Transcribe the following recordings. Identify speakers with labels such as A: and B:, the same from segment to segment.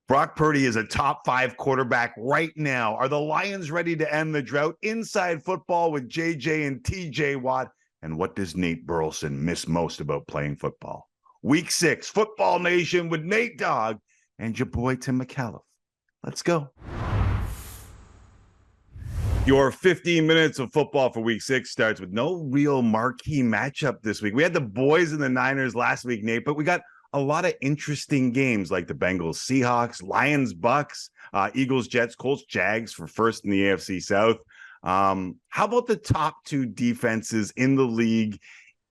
A: Brock Purdy is a top 5 quarterback right now. Are the Lions ready to end the drought? Inside Football with JJ and TJ Watt. And what does Nate Burleson miss most about playing football? Week 6, Football Nation with Nate Dogg and your boy Tim Micallef. Let's go. Your 15 minutes of football for week 6 starts with no real marquee matchup this week. We had the boys and the Niners last week, Nate, but we got a lot of interesting games like the Bengals, Seahawks, Lions, Bucks, Eagles, Jets, Colts, Jags for first in the AFC South. How about the top 2 defenses in the league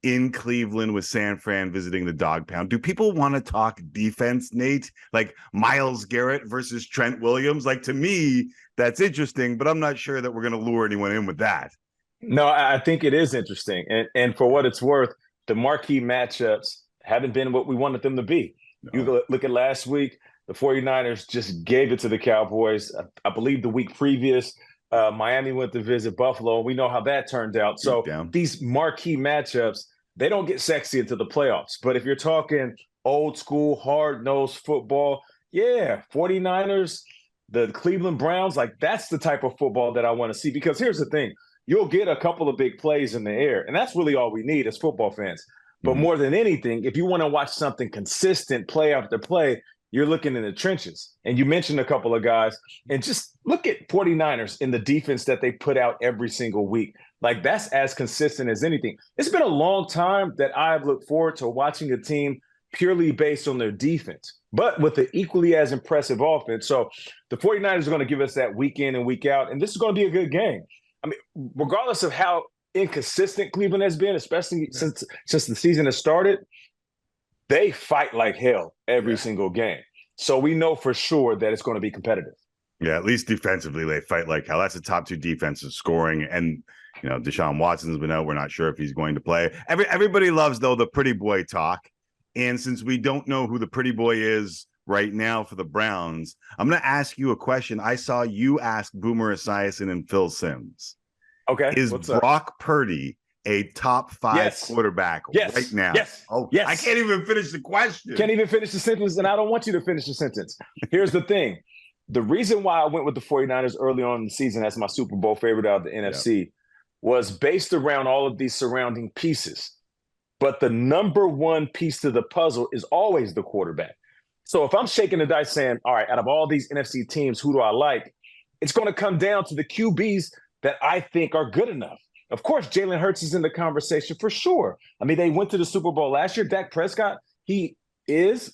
A: in Cleveland with San Fran visiting the dog pound? Do people want to talk defense, Nate? Like Myles Garrett versus Trent Williams? Like, to me, that's interesting, but I'm not sure that we're going to lure anyone in with that.
B: No, I think it is interesting. And for what it's worth, the marquee matchups haven't been what we wanted them to be. No. You look at last week, the 49ers just gave it to the Cowboys. I believe the week previous, Miami went to visit Buffalo. We know how that turned out. So these marquee matchups, they don't get sexy into the playoffs. But if you're talking old school, hard-nosed football, 49ers, the Cleveland Browns, like that's the type of football that I want to see. Because here's the thing, you'll get a couple of big plays in the air, and that's really all we need as football fans. But more than anything, if you want to watch something consistent play after play, you're looking in the trenches. And you mentioned a couple of guys. And just look at 49ers in the defense that they put out every single week. Like, that's as consistent as anything. It's been a long time that I've looked forward to watching a team purely based on their defense, but with an equally as impressive offense. So the 49ers are going to give us that week in and week out. And this is going to be a good game. I mean, regardless of how inconsistent Cleveland has been, especially since the season has started, they fight like hell every single game. So we know for sure that it's going to be competitive.
A: Yeah, at least defensively, they fight like hell. That's the top 2 defensive scoring. And, you know, Deshaun Watson's been out. We're not sure if he's going to play. Everybody loves, though, the pretty boy talk. And since we don't know who the pretty boy is right now for the Browns, I'm going to ask you a question. I saw you ask Boomer Esiason and Phil Simms.
B: Okay.
A: Is Brock Purdy a top 5 quarterback right now?
B: Yes.
A: Oh, yes. I can't even finish the question.
B: Can't even finish the sentence, and I don't want you to finish the sentence. Here's the thing. The reason why I went with the 49ers early on in the season as my Super Bowl favorite out of the NFC was based around all of these surrounding pieces. But the number one piece to the puzzle is always the quarterback. So if I'm shaking the dice saying, all right, out of all these NFC teams, who do I like? It's going to come down to the QBs that I think are good enough. Of course, Jalen Hurts is in the conversation for sure. I mean, they went to the Super Bowl last year. Dak Prescott,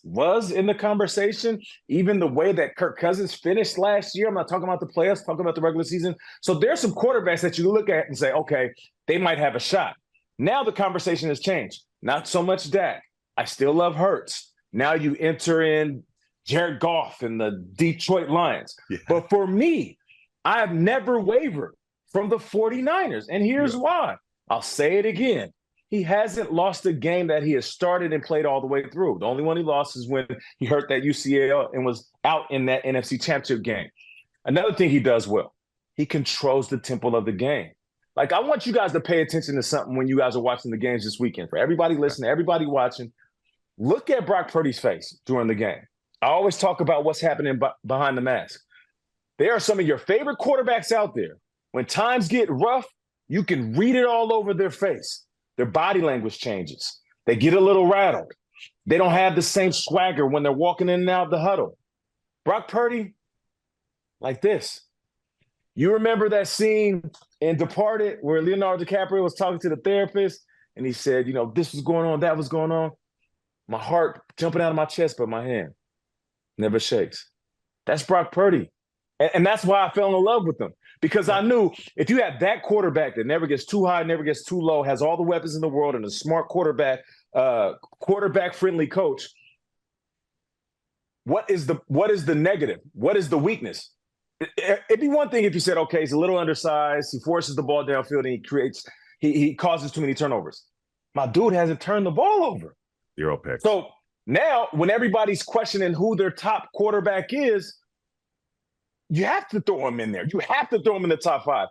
B: was in the conversation. Even the way that Kirk Cousins finished last year, I'm not talking about the playoffs, talking about the regular season. So there's some quarterbacks that you look at and say, okay, they might have a shot. Now the conversation has changed. Not so much Dak. I still love Hurts. Now you enter in Jared Goff and the Detroit Lions. Yeah. But for me, I have never wavered from the 49ers. And here's why. I'll say it again. He hasn't lost a game that he has started and played all the way through. The only one he lost is when he hurt that UCL and was out in that NFC Championship game. Another thing he does well, he controls the tempo of the game. Like, I want you guys to pay attention to something when you guys are watching the games this weekend. For everybody listening, everybody watching, look at Brock Purdy's face during the game. I always talk about what's happening behind the mask. There are some of your favorite quarterbacks out there. When times get rough, you can read it all over their face. Their body language changes. They get a little rattled. They don't have the same swagger when they're walking in and out of the huddle. Brock Purdy, like this. You remember that scene in Departed where Leonardo DiCaprio was talking to the therapist and he said, you know, this was going on, that was going on. My heart jumping out of my chest, but my hand never shakes. That's Brock Purdy. And that's why I fell in love with him. Because I knew if you have that quarterback that never gets too high, never gets too low, has all the weapons in the world, and a smart quarterback-friendly coach, what is the negative? What is the weakness? It'd be one thing if you said, okay, he's a little undersized, he forces the ball downfield, and he causes too many turnovers. My dude hasn't turned the ball over.
A: 0 picks.
B: So now when everybody's questioning who their top quarterback is, you have to throw him in there. You have to throw him in the top 5.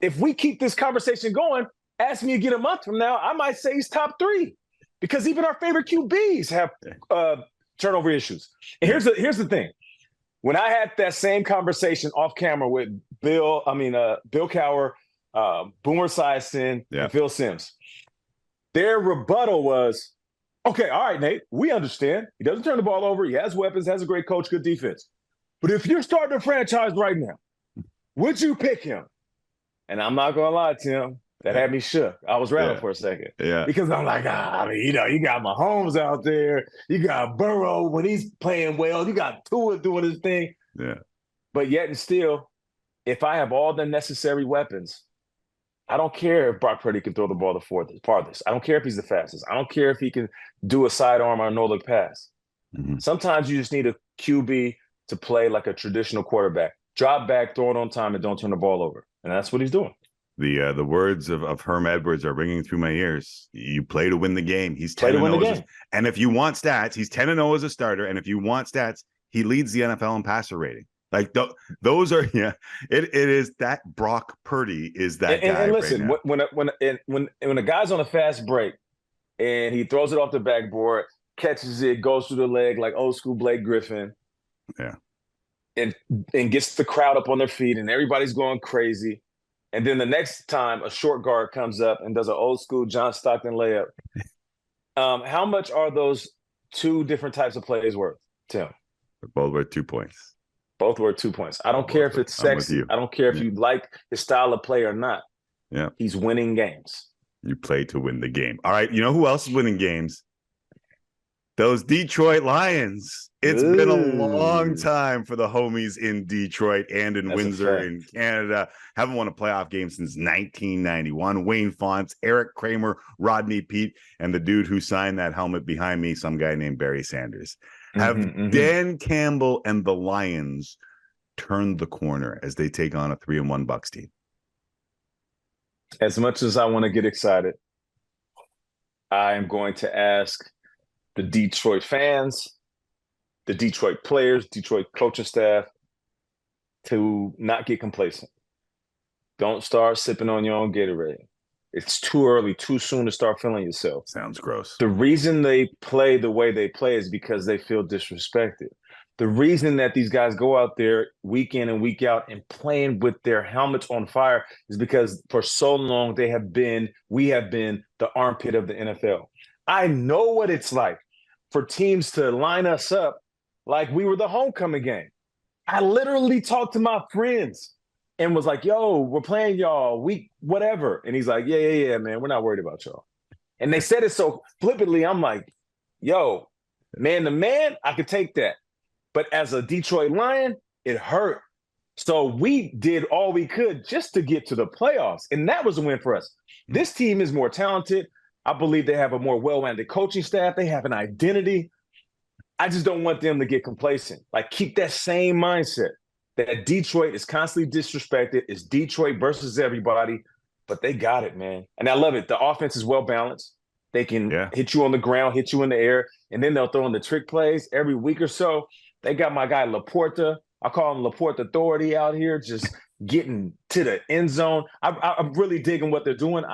B: If we keep this conversation going, ask me again a month from now, I might say he's top 3 because even our favorite QBs have turnover issues. And here's the thing. when I had that same conversation off camera with Bill Cowher, Boomer Esiason, and Phil Simms, their rebuttal was, okay, all right, Nate, we understand. He doesn't turn the ball over. He has weapons, has a great coach, good defense. But if you're starting a franchise right now, would you pick him? And I'm not going to lie, Tim, that had me shook. I was rattling for a second.
A: Yeah.
B: Because I'm like, you got Mahomes out there. You got Burrow when he's playing well. You got Tua doing his thing.
A: Yeah.
B: But yet and still, if I have all the necessary weapons, I don't care if Brock Purdy can throw the ball the farthest. I don't care if he's the fastest. I don't care if he can do a sidearm or a no-look pass.
A: Mm-hmm.
B: Sometimes you just need a QB to play like a traditional quarterback. Drop back, throw it on time, and don't turn the ball over. And that's what he's doing.
A: The words of Herm Edwards are ringing through my ears. You play to win the game. He's 10-0. And if you want stats, he's 10-0 as a starter. And if you want stats, he leads the NFL in passer rating. Like those are, it is that Brock Purdy is that guy.
B: And listen,
A: right
B: when a guy's on a fast break and he throws it off the backboard, catches it, goes through the leg like old school Blake Griffin, and gets the crowd up on their feet and everybody's going crazy. And then the next time a short guard comes up and does an old school John Stockton layup, how much are those two different types of plays worth, Tim?
A: They're both worth 2 points.
B: Both were 2 points. I don't care if it's sexy. I don't care if you like his style of play or not.
A: Yeah.
B: He's winning games.
A: You play to win the game. All right. You know who else is winning games? Those Detroit Lions. It's been a long time for the homies in Detroit and in Windsor in Canada. Haven't won a playoff game since 1991. Wayne Fontes, Eric Kramer, Rodney Peete, and the dude who signed that helmet behind me, some guy named Barry Sanders. Have Dan Campbell and the Lions turned the corner as they take on a 3-1 Bucs team?
B: As much as I want to get excited, I am going to ask the Detroit fans, the Detroit players, Detroit coaching staff to not get complacent. Don't start sipping on your own Gatorade. It's too early, too soon to start feeling yourself.
A: Sounds gross.
B: The reason they play the way they play is because they feel disrespected. The reason that these guys go out there week in and week out and playing with their helmets on fire is because for so long we have been the armpit of the NFL. I know what it's like for teams to line us up like we were the homecoming game. I literally talked to my friends and was like, yo, we're playing y'all week whatever. And he's like, yeah, man, we're not worried about y'all. And they said it so flippantly. I'm like, yo, man to man, I could take that. But as a Detroit Lion, it hurt. So we did all we could just to get to the playoffs. And that was a win for us. This team is more talented. I believe they have a more well-rounded coaching staff. They have an identity. I just don't want them to get complacent. Like, keep that same mindset that Detroit is constantly disrespected. It's Detroit versus everybody, but they got it, man. And I love it. The offense is well-balanced. They can hit you on the ground, hit you in the air, and then they'll throw in the trick plays every week or so. They got my guy Laporta. I call him Laporta Authority out here, just getting to the end zone. I'm really digging what they're doing.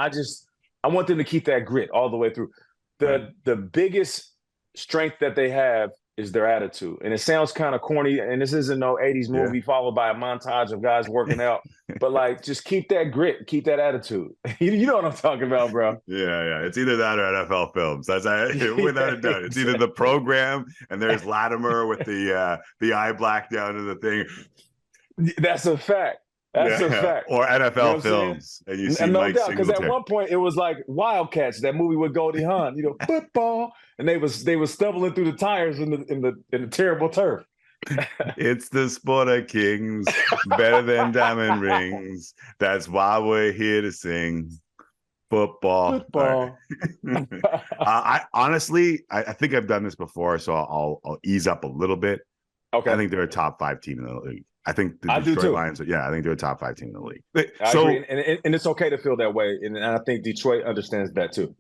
B: I want them to keep that grit all the way through. The biggest strength that they have is their attitude. And it sounds kind of corny, and this isn't no 80s movie followed by a montage of guys working out. But, like, just keep that grit, keep that attitude. You know what I'm talking about, bro.
A: Yeah. It's either that or NFL films. That's without a doubt. It's either The Program and there's Latimer with the eye black down to the thing.
B: That's a fact. That's a fact.
A: Or NFL films. And you see
B: no
A: Mike
B: doubt, because at
A: Singletary.
B: one point it was like Wildcats, that movie with Goldie Hawn, football, and they was stumbling through the tires in the terrible turf.
A: It's the sport of kings, better than diamond rings. That's why we're here to sing football. Right. I honestly, I think I've done this before, so I'll ease up a little bit. Okay. I think they're a top 5 team in the league. I think the Detroit Lions I think they're a top 5 team in the league.
B: I agree. And it's okay to feel that way. And I think Detroit understands that too.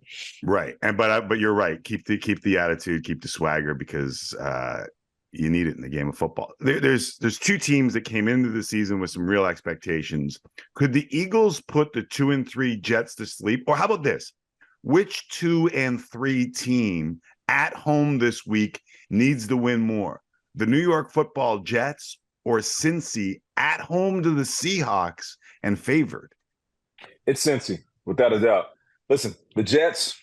A: Right. But you're right. Keep the attitude, keep the swagger, because you need it in the game of football. There's 2 teams that came into the season with some real expectations. Could the Eagles put the 2-3 Jets to sleep? Or how about this? Which 2 and 3 team at home this week needs to win more? The New York Football Jets or Cincy at home to the Seahawks and favored?
B: It's Cincy, without a doubt. Listen, the Jets,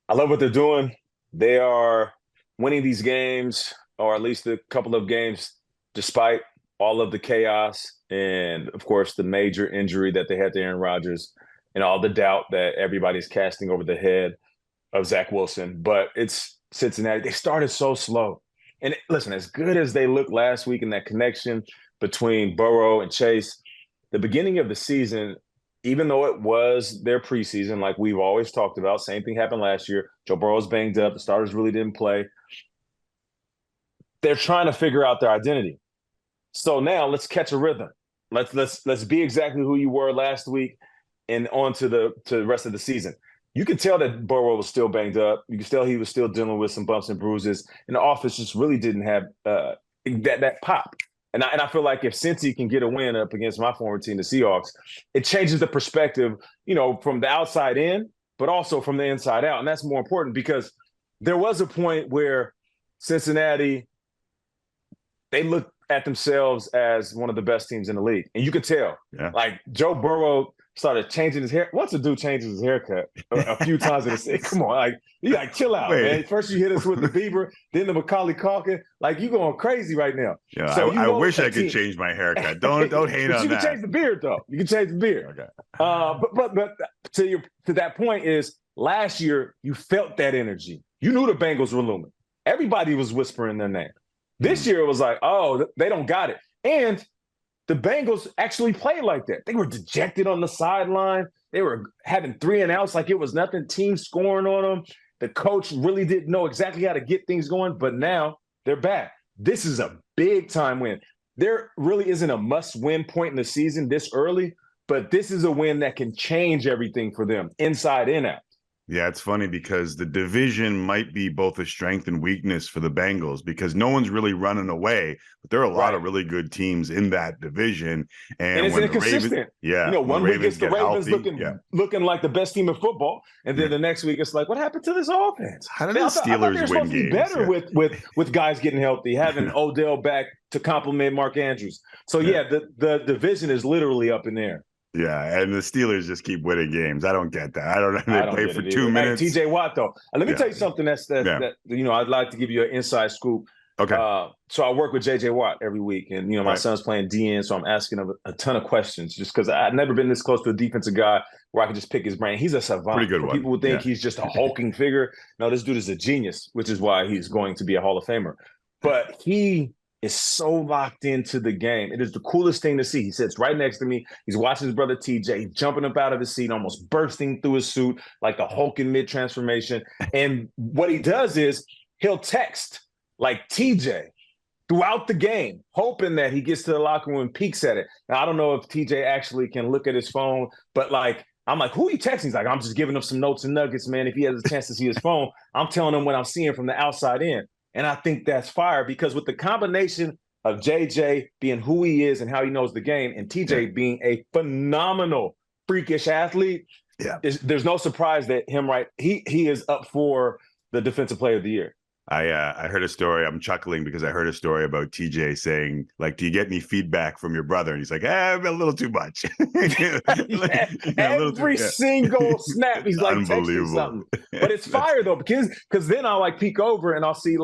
B: I love what they're doing. They are winning these games, or at least a couple of games, despite all of the chaos and, of course, the major injury that they had to Aaron Rodgers and all the doubt that everybody's casting over the head of Zach Wilson. But it's Cincinnati. They started so slow. And listen, as good as they looked last week in that connection between Burrow and Chase, the beginning of the season, even though it was their preseason, like we've always talked about, same thing happened last year. Joe Burrow's banged up. The starters really didn't play. They're trying to figure out their identity. So now let's catch a rhythm. Let's be exactly who you were last week and on to the rest of the season. You could tell that Burrow was still banged up. You could tell he was still dealing with some bumps and bruises, and the offense just really didn't have that pop. And I feel like if Cincy can get a win up against my former team, the Seahawks, it changes the perspective, from the outside in, but also from the inside out. And that's more important because there was a point where Cincinnati, they looked at themselves as one of the best teams in the league. And you could tell, like Joe Burrow started changing his hair. Once a dude changes his haircut a few times in the season, come on, you chill out, man. First you hit us with the Bieber, then the Macaulay Culkin. Like, you going crazy right now.
A: Yeah, so I wish I could change my haircut. Don't hate on that.
B: You can change the beard, though. You can change the beard.
A: Okay.
B: But to that point is, last year you felt that energy. You knew the Bengals were looming. Everybody was whispering their name. This year it was like, oh, they don't got it. And the Bengals actually played like that. They were dejected on the sideline. They were having 3 and outs like it was nothing, team scoring on them. The coach really didn't know exactly how to get things going, but now they're back. This is a big-time win. There really isn't a must-win point in the season this early, but this is a win that can change everything for them, inside and out.
A: Yeah, it's funny because the division might be both a strength and weakness for the Bengals because no one's really running away, but there are a lot of really good teams in that division. And
B: it's
A: when
B: inconsistent.
A: When
B: one week it's the Ravens
A: healthy,
B: looking like the best team in football, and then the next week it's like, what happened to this offense?
A: How did the Steelers win games?
B: Better with guys getting healthy, having Odell back to complement Mark Andrews. So the division is literally up in the air.
A: Yeah, and the Steelers just keep winning games. I don't get that. I don't know. They play for 2 minutes.
B: Hey, TJ Watt, though. Let me tell you something that I'd like to give you an inside scoop.
A: Okay.
B: So I work with JJ Watt every week, and my son's playing DN, so I'm asking him a ton of questions just because I've never been this close to a defensive guy where I can just pick his brain. He's a savant.
A: Pretty good one.
B: People would think he's just a hulking figure. No, this dude is a genius, which is why he's going to be a Hall of Famer. But he is so locked into the game. It is the coolest thing to see. He sits right next to me. He's watching his brother TJ jumping up out of his seat, almost bursting through his suit like the Hulk in mid-transformation. And what he does is he'll text like TJ throughout the game, hoping that he gets to the locker room and peeks at it. Now, I don't know if TJ actually can look at his phone, but I'm like, who are you texting? He's like, I'm just giving him some notes and nuggets, man. If he has a chance to see his phone, I'm telling him what I'm seeing from the outside in. And I think that's fire because with the combination of JJ being who he is and how he knows the game and TJ being a phenomenal, freakish athlete, there's no surprise that he is up for the Defensive Player of the Year.
A: I heard a story. I'm chuckling because I heard a story about TJ saying, like, do you get any feedback from your brother? And he's like, a little too much.
B: Every single snap, he's like texting something. But it's fire though, because then I'll peek over and I'll see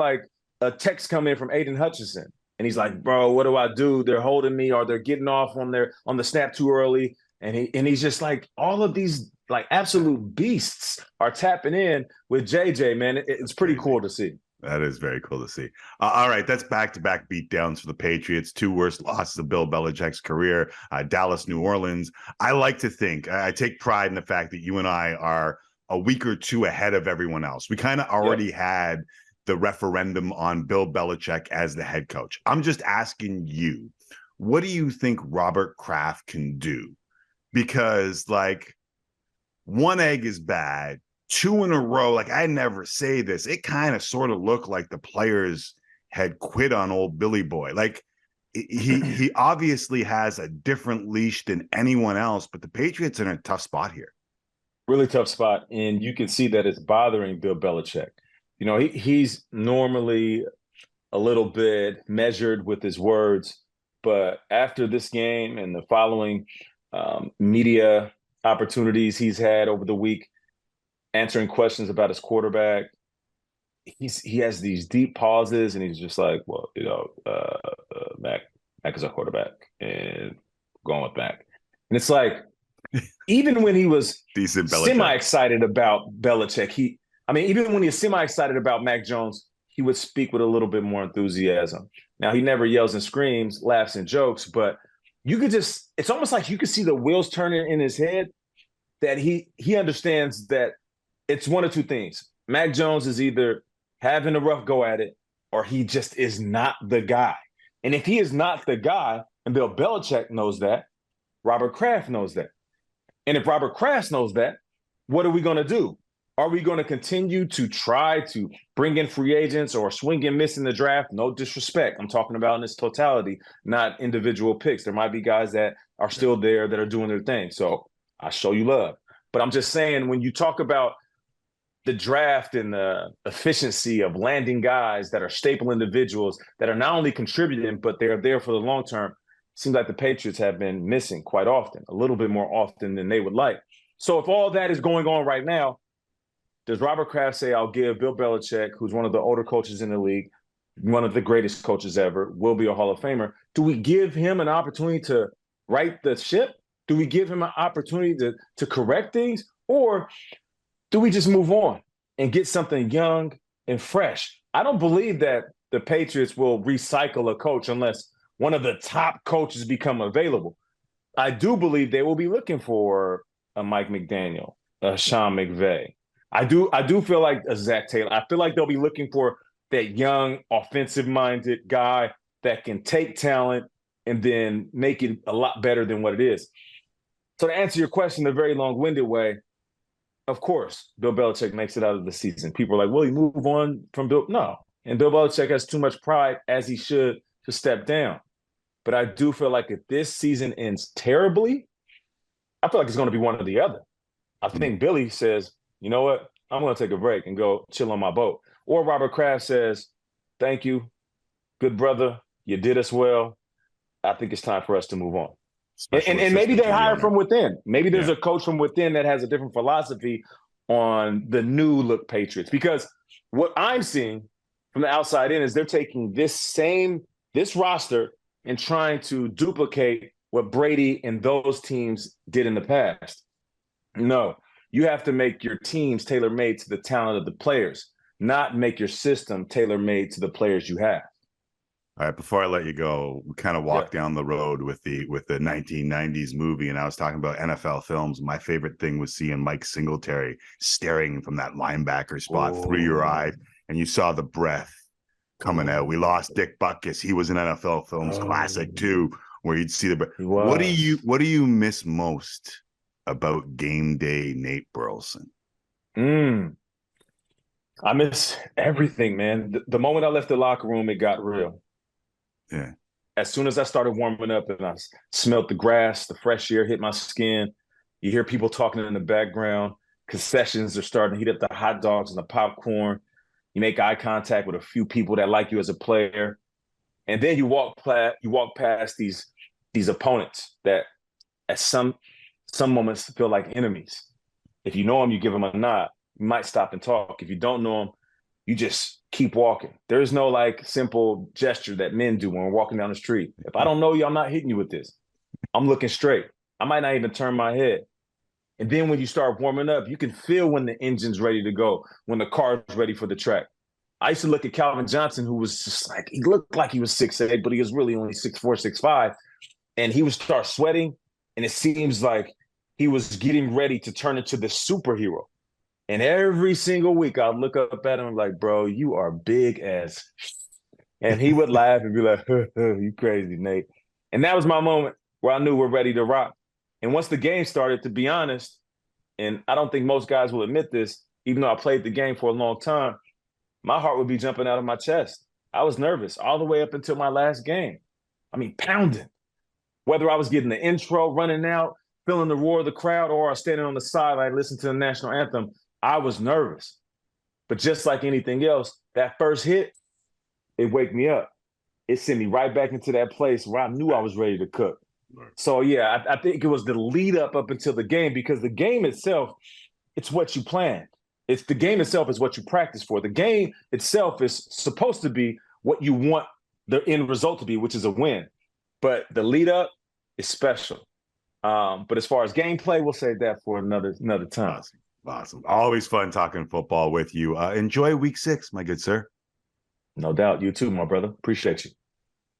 B: a text come in from Aiden Hutchinson. And he's like, bro, what do I do? They're holding me or they're getting off on the snap too early. And he's just like, all of these absolute beasts are tapping in with JJ, man. It's pretty cool to see.
A: That is very cool to see. All right, that's back-to-back beatdowns for the Patriots. 2 worst losses of Bill Belichick's career, Dallas, New Orleans. I like to think, I take pride in the fact that you and I are a week or 2 ahead of everyone else. We kind of already had the referendum on Bill Belichick as the head coach. I'm just asking you, what do you think Robert Kraft can do? Because, 1 egg is bad. 2 in a row, I never say this. It kind of sort of looked like the players had quit on old Billy Boy. He obviously has a different leash than anyone else, but the Patriots are in a tough spot here.
B: Really tough spot, and you can see that it's bothering Bill Belichick. He's normally a little bit measured with his words, But after this game and the following media opportunities he's had over the week, answering questions about his quarterback, he has these deep pauses, and he's just like, well, Mac is our quarterback, and going with Mac. And it's like, even when he was semi-excited about Belichick, even when he was semi-excited about Mac Jones, he would speak with a little bit more enthusiasm. Now, he never yells and screams, laughs and jokes, but it's almost like you could see the wheels turning in his head, that he understands that it's one of two things. Mac Jones is either having a rough go at it, or he just is not the guy. And if he is not the guy, and Bill Belichick knows that, Robert Kraft knows that. And if Robert Kraft knows that, what are we going to do? Are we going to continue to try to bring in free agents or swing and miss in the draft? No disrespect. I'm talking about in its totality, not individual picks. There might be guys that are still there that are doing their thing. So I show you love. But I'm just saying, when you talk about the draft and the efficiency of landing guys that are staple individuals that are not only contributing, but they're there for the long term, seems like the Patriots have been missing quite often, a little bit more often than they would like. So if all that is going on right now, does Robert Kraft say, I'll give Bill Belichick, who's one of the older coaches in the league, one of the greatest coaches ever, will be a Hall of Famer, do we give him an opportunity to right the ship? Do we give him an opportunity to correct things? Or do we just move on and get something young and fresh? I don't believe that the Patriots will recycle a coach unless one of the top coaches become available. I do believe they will be looking for a Mike McDaniel, a Sean McVay. I do feel like a Zach Taylor. I feel like they'll be looking for that young, offensive-minded guy that can take talent and then make it a lot better than what it is. So to answer your question in a very long-winded way, of course, Bill Belichick makes it out of the season. People are like, will he move on from Bill? No. And Bill Belichick has too much pride, as he should, to step down. But I do feel like if this season ends terribly, I feel like it's going to be one or the other. I think Billy says, you know what? I'm going to take a break and go chill on my boat. Or Robert Kraft says, thank you, good brother. You did us well. I think it's time for us to move on. And maybe they hire from within. Maybe there's a coach from within that has a different philosophy on the new look Patriots. Because what I'm seeing from the outside in is they're taking this roster and trying to duplicate what Brady and those teams did in the past. No, you have to make your teams tailor-made to the talent of the players, not make your system tailor-made to the players you have.
A: All right, before I let you go, we kind of walked down the road with the 1990s movie, and I was talking about NFL films. My favorite thing was seeing Mike Singletary staring from that linebacker spot through your eye, and you saw the breath coming out. We lost Dick Butkus. He was an NFL Films classic too, where you'd see the breath. What do you miss most about game day Nate Burleson?
B: I miss everything, man. The moment I left the locker room, it got real.
A: Yeah.
B: As soon as I started warming up and I smelled the grass, the fresh air hit my skin, you hear people talking in the background. Concessions are starting to heat up the hot dogs and the popcorn. You make eye contact with a few people that like you as a player. And then you walk past these opponents that at some moments feel like enemies. If you know them, you give them a nod. You might stop and talk. If you don't know them, you just keep walking. There's no like simple gesture that men do when we're walking down the street. If I don't know you, I'm not hitting you with this. I'm looking straight. I might not even turn my head. And then when you start warming up, you can feel when the engine's ready to go, when the car's ready for the track. I used to look at Calvin Johnson, who was just like, he looked like he was 6'8", but he was really only 6'4", 6'5". And he would start sweating, and it seems like he was getting ready to turn into the superhero. And every single week, I'd look up at him like, bro, you are big as. And he would laugh and be like, you crazy, Nate. And that was my moment where I knew we're ready to rock. And once the game started, to be honest, and I don't think most guys will admit this, even though I played the game for a long time, my heart would be jumping out of my chest. I was nervous all the way up until my last game. I mean, pounding. Whether I was getting the intro, running out, feeling the roar of the crowd, or I was standing on the sideline listening to the national anthem, I was nervous. But just like anything else, that first hit, it waked me up. it sent me right back into that place where I knew I was ready to cook. So, yeah, I think it was the lead up until the game, because the game itself, it's what you planned. It's the game itself is what you practice for. The game itself is supposed to be what you want the end result to be, which is a win. But the lead up is special. But as far as gameplay, we'll save that for another time.
A: Awesome. Always fun talking football with you. Enjoy week 6, my good sir.
B: No doubt. You too, my brother. Appreciate you.